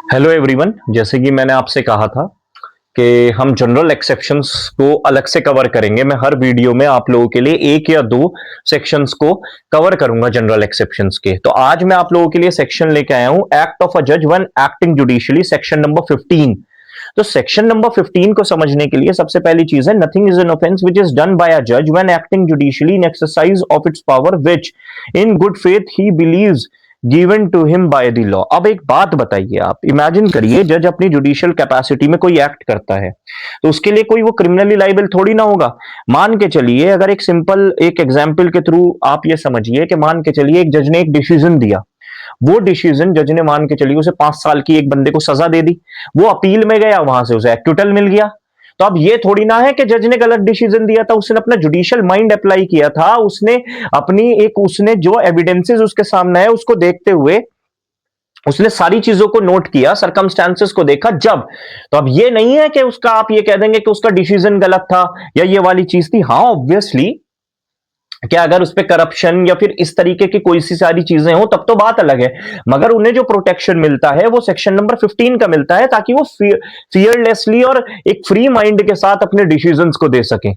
Hello everyone, जैसे कि मैंने आपसे कहा था कि हम जनरल एक्सेप्शंस को अलग से कवर करेंगे। मैं हर वीडियो में आप लोगों के लिए एक या दो सेक्शंस को कवर करूंगा जनरल एक्सेप्शंस के। तो आज मैं आप लोगों के लिए सेक्शन लेके आया हूं, एक्ट ऑफ अ जज when acting judicially, section number 15। तो सेक्शन नंबर 15 को समझने के लिए सबसे पहली चीज है, nothing is an offence which is done by a जज when acting judicially in exercise of its power which in good faith he believes given to him by the law. अब एक बात बताइए, आप इमेजिन करिए जज अपनी जुडिशियल कैपेसिटी में कोई एक्ट करता है तो उसके लिए कोई वो क्रिमिनली लाइबल थोड़ी ना होगा। मान के चलिए, अगर एक सिंपल एक एग्जांपल के थ्रू आप ये समझिए कि मान के चलिए एक जज ने एक डिसीजन दिया, वो डिसीजन जज ने मान के चलिए उसे 5 साल की एक बंदे को सजा दे दी, वो अपील में गया, वहां से उसे एक्विटल मिल गया। तो अब ये थोड़ी ना है कि जज ने गलत डिसीजन दिया था, उसने अपना जुडिशियल माइंड अप्लाई किया था, उसने अपनी एक उसने जो एविडेंसेस उसके सामने है उसको देखते हुए उसने सारी चीजों को नोट किया, सर्कमस्टेंसेस को देखा जब। तो अब ये नहीं है कि उसका आप ये कह देंगे कि उसका डिसीजन गलत था या ये वाली चीज थी। हाँ, ऑब्वियसली क्या अगर उस पर करप्शन या फिर इस तरीके की कोई सी सारी चीजें हो तब तो बात अलग है, मगर उन्हें जो प्रोटेक्शन मिलता है वो सेक्शन नंबर 15 का मिलता है, ताकि वो फियरलेसली और एक फ्री माइंड के साथ अपने डिसीजंस को दे सकें।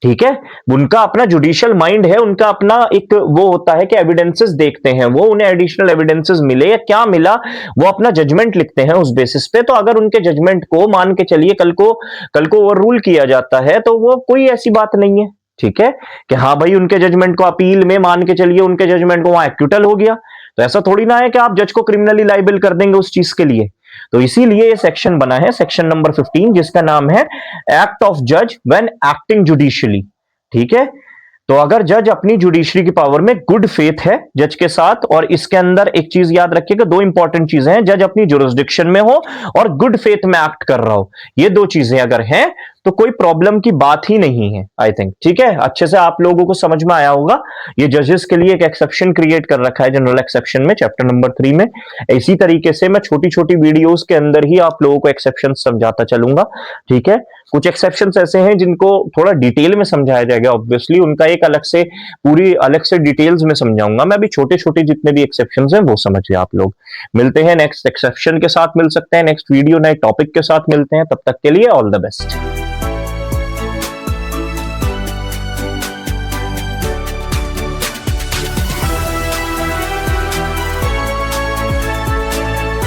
ठीक है, उनका अपना जुडिशियल माइंड है, उनका अपना एक वो होता है कि एविडेंसेस देखते हैं, वो उन्हें एडिशनल एविडेंसेस मिले या क्या मिला वो अपना जजमेंट लिखते हैं उस बेसिस पे। तो अगर उनके जजमेंट को मान के चलिए कल को ओवर रूल किया जाता है तो वो कोई ऐसी बात नहीं है। ठीक है, कि हाँ भाई उनके जजमेंट को अपील में मान के चलिए उनके जजमेंट को वहां एक्विटल हो गया, तो ऐसा थोड़ी ना है कि आप जज को क्रिमिनली लाइबल कर देंगे उस चीज के लिए। तो इसीलिए ये सेक्शन बना है, सेक्शन नंबर 15, जिसका नाम है एक्ट ऑफ जज व्हेन एक्टिंग जुडिशियली। ठीक है, तो अगर जज अपनी जुडिशरी की पावर में गुड फेथ है जज के साथ, और इसके अंदर एक चीज याद रखिएगा, दो इंपॉर्टेंट चीजें हैं, जज अपनी जुरिस्डिक्शन में हो और गुड फेथ में एक्ट कर रहा हो, ये दो चीजें अगर हैं तो कोई प्रॉब्लम की बात ही नहीं है, आई थिंक। ठीक है, अच्छे से आप लोगों को समझ में आया होगा। ये जजेस के लिए एक एक्सेप्शन क्रिएट कर रखा है जनरल एक्सेप्शन में, चैप्टर नंबर 3 में। इसी तरीके से मैं छोटी छोटी वीडियोस के अंदर ही आप लोगों को एक्सेप्शन समझाता चलूंगा। ठीक है, कुछ एक्सेप्शंस ऐसे हैं जिनको थोड़ा डिटेल में समझाया जाएगा, ऑब्वियसली उनका एक अलग से पूरी अलग से डिटेल्स में समझाऊंगा मैं। अभी छोटे छोटे जितने भी एक्सेप्शंस हैं वो समझिए आप लोग। मिलते हैं नेक्स्ट एक्सेप्शन के साथ, मिल सकते हैं नेक्स्ट वीडियो नए टॉपिक के साथ मिलते हैं, तब तक के लिए ऑल द बेस्ट।